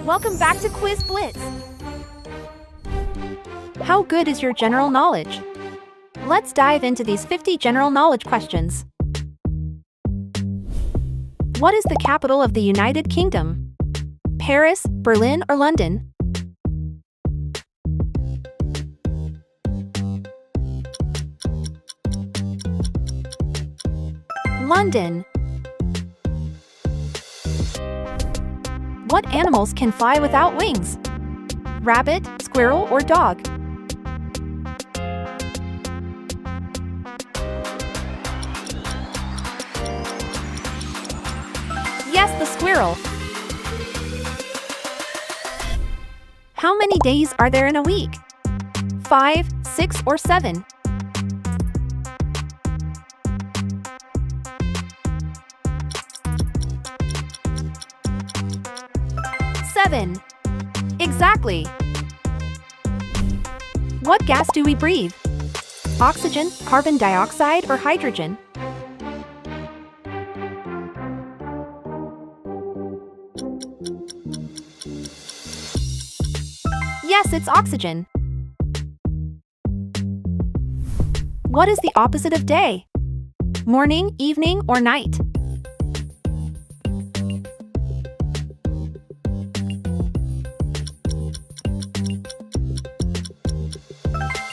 Welcome back to Quiz Blitz! How good is your general knowledge? Let's dive into these 50 general knowledge questions. What is the capital of the United Kingdom? Paris, Berlin, or London? London. What animals can fly without wings? Rabbit, squirrel, or dog? Yes, the squirrel. How many days are there in a week? 5, 6, or 7? 7. Exactly. What gas do we breathe? Oxygen, carbon dioxide, or hydrogen? Yes, it's oxygen. What is the opposite of day? Morning, evening, or night?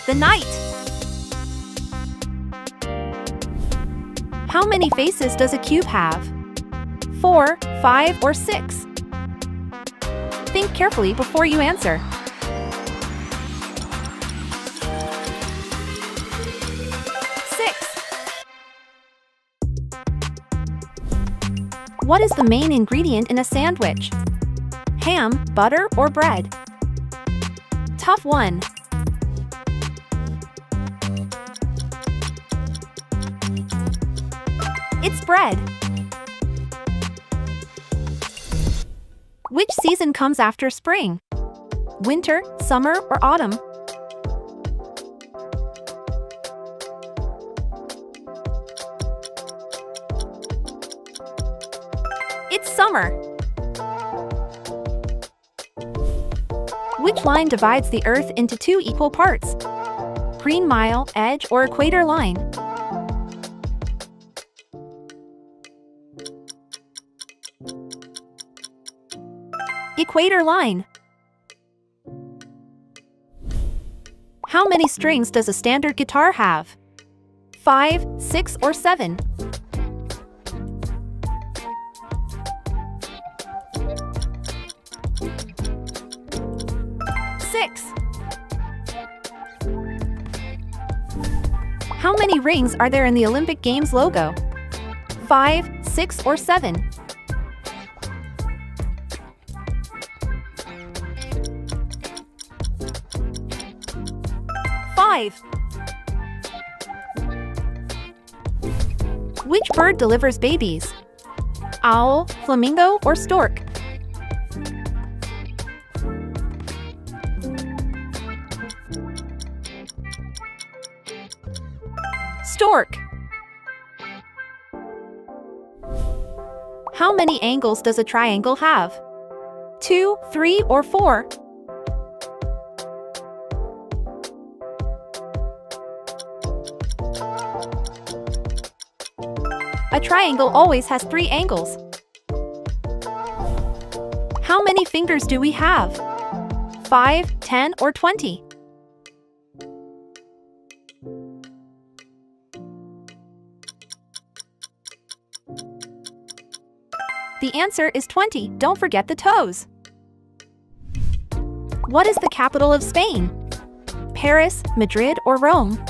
The night. How many faces does a cube have? 4, 5, or 6? Think carefully before you answer. 6. What is the main ingredient in a sandwich? Ham, butter, or bread? Tough one. It's bread. Which season comes after spring? Winter, summer, or autumn? It's summer. Which line divides the Earth into 2 equal parts? Green mile, edge, or equator line? Equator line. How many strings does a standard guitar have? 5, 6, or 7? 6. How many rings are there in the Olympic Games logo? 5, 6, or 7? 5. Which bird delivers babies? Owl, flamingo, or stork? Stork. How many angles does a triangle have? 2, 3, or 4? A triangle always has 3 angles. How many fingers do we have? 5, 10, or 20? The answer is 20. Don't forget the toes. What is the capital of Spain? Paris, Madrid, or Rome?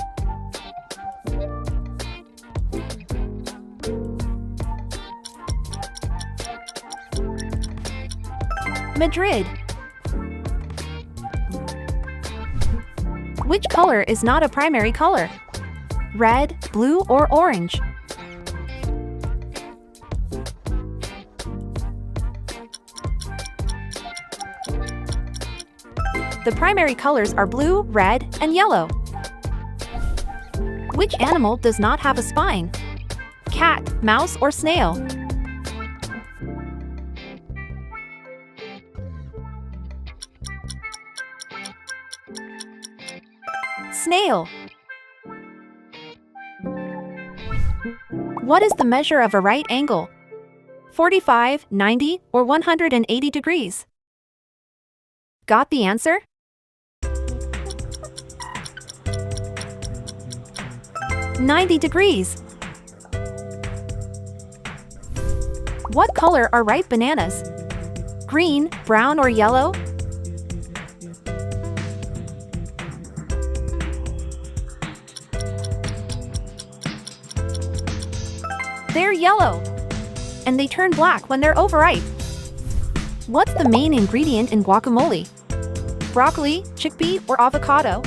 Madrid. Which color is not a primary color? Red, blue, or orange? The primary colors are blue, red, and yellow. Which animal does not have a spine? Cat, mouse, or snail? Snail. What is the measure of a right angle? 45, 90, or 180 degrees? Got the answer? (90°). What color are ripe bananas? Green, brown, or yellow? They're yellow, and they turn black when they're overripe. What's the main ingredient in guacamole? Broccoli, chickpea, or avocado?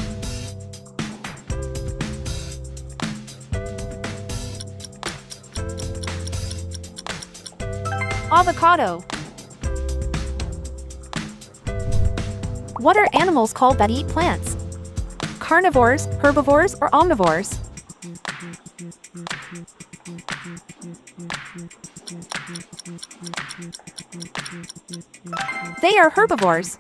Avocado. What are animals called that eat plants? Carnivores, herbivores, or omnivores? They are herbivores.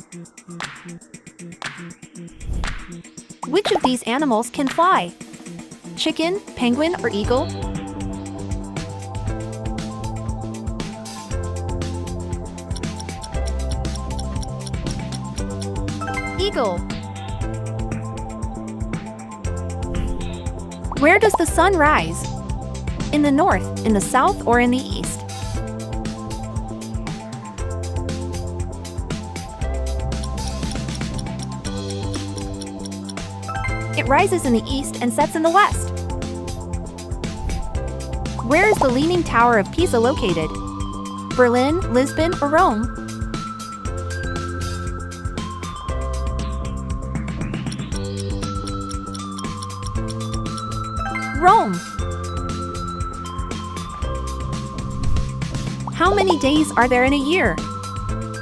Which of these animals can fly? Chicken, penguin, or eagle? Eagle. Where does the sun rise? In the north, in the south, or in the east? It rises in the east and sets in the west. Where is the Leaning Tower of Pisa located? Berlin, Lisbon, or Rome? Rome. How many days are there in a year?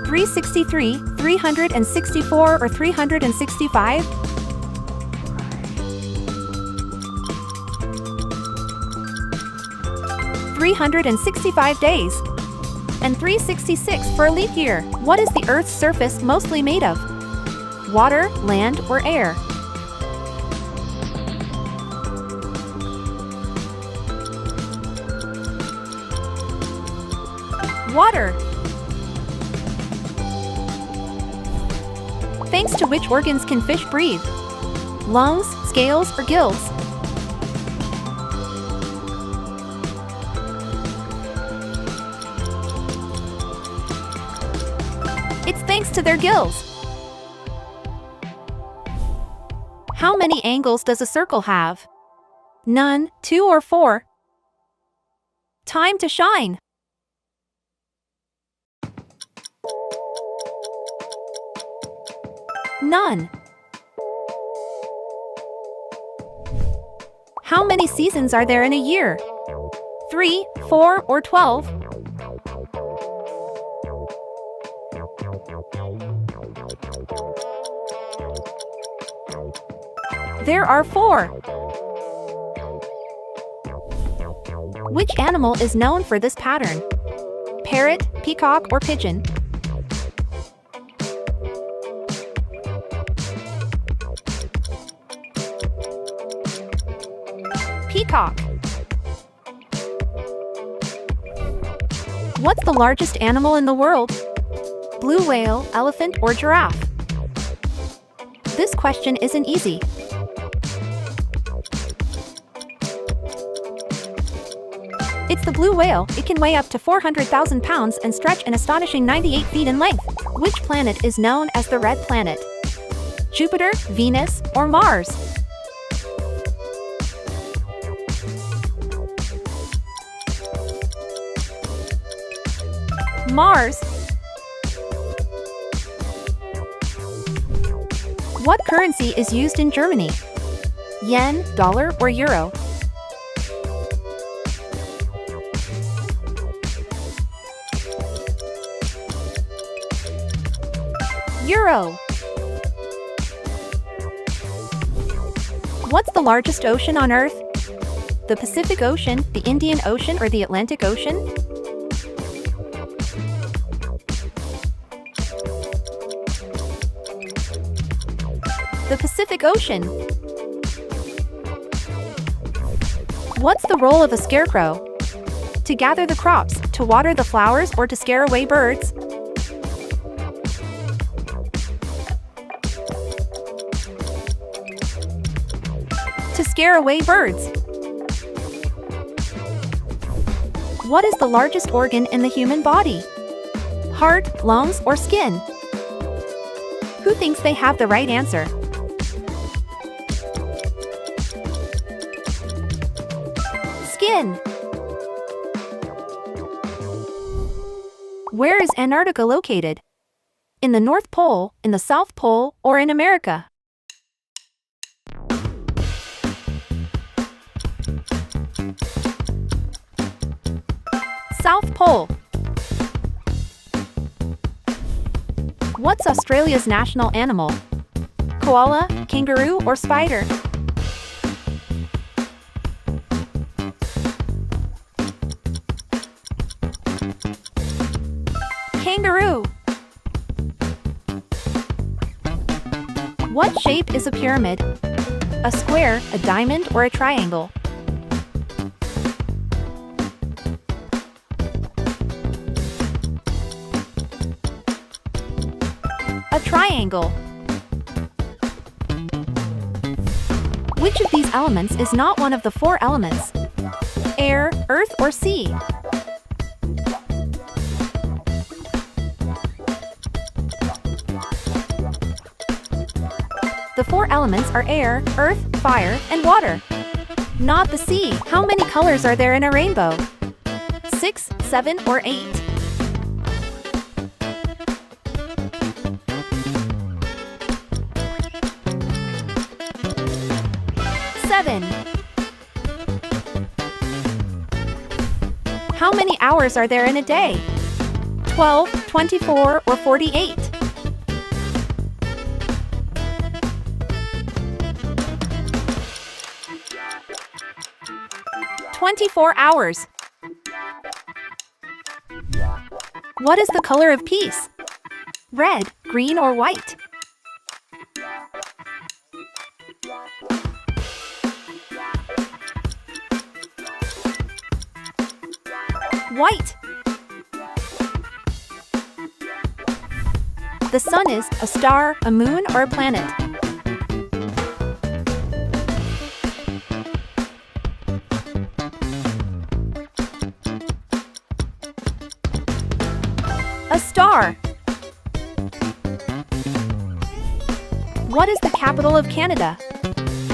363, 364, or 365? 365 days. And 366 for a leap year. What is the Earth's surface mostly made of? Water, land, or air? Water. Thanks to which organs can fish breathe? Lungs, scales, or gills? It's thanks to their gills. How many angles does a circle have? None, 2, or 4? Time to shine. None. How many seasons are there in a year? 3, 4, or 12? There are 4. Which animal is known for this pattern? Parrot, peacock, or pigeon? Peacock. What's the largest animal in the world? Blue whale, elephant, or giraffe? This question isn't easy. It's the blue whale. It can weigh up to 400,000 pounds and stretch an astonishing 98 feet in length. Which planet is known as the Red Planet? Jupiter, Venus, or Mars? Mars. What currency is used in Germany? Yen, dollar, or euro? Euro. What's the largest ocean on Earth? The Pacific Ocean, the Indian Ocean, or the Atlantic Ocean? The Pacific Ocean. What's the role of a scarecrow? To gather the crops, to water the flowers, or to scare away birds? To scare away birds. What is the largest organ in the human body? Heart, lungs, or skin? Who thinks they have the right answer? Skin. Where is Antarctica located? In the North Pole, in the South Pole, or in America? South Pole. What's Australia's national animal? Koala, kangaroo, or spider? Kangaroo. What shape is a pyramid? A square, a diamond, or a triangle? A triangle. Which of these elements is not one of the four elements? Air, earth, or sea? The four elements are air, earth, fire, and water. Not the sea. How many colors are there in a rainbow? 6, 7, or 8? 7. How many hours are there in a day? 12, 24, or 48? 24 hours. What is the color of peace? Red, green, or white? White. The sun is a star, a moon, or a planet? A star. What is the capital of Canada?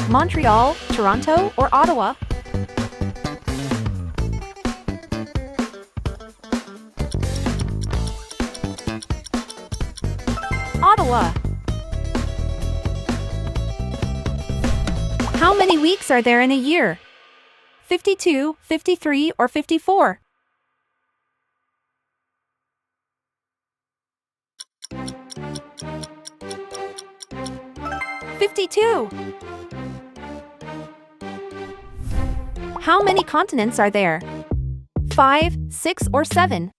Montreal, Toronto, or Ottawa? Ottawa. How many weeks are there in a year? 52, 53, or 54? 52. How many continents are there? 5, 6, or 7?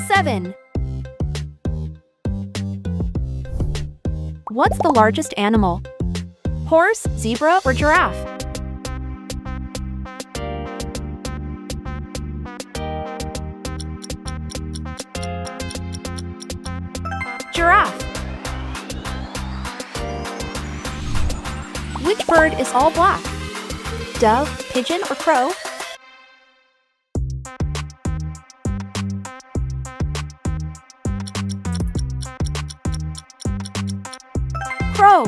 7. What's the largest animal? Horse, zebra, or giraffe? Giraffe. Which bird is all black? Dove, pigeon, or crow? Crow.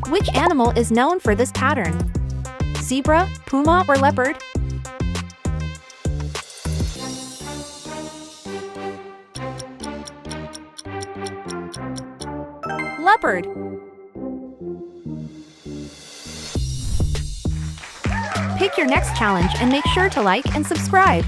Which animal is known for this pattern? Zebra, puma, or leopard? Leopard. Pick your next challenge and make sure to like and subscribe.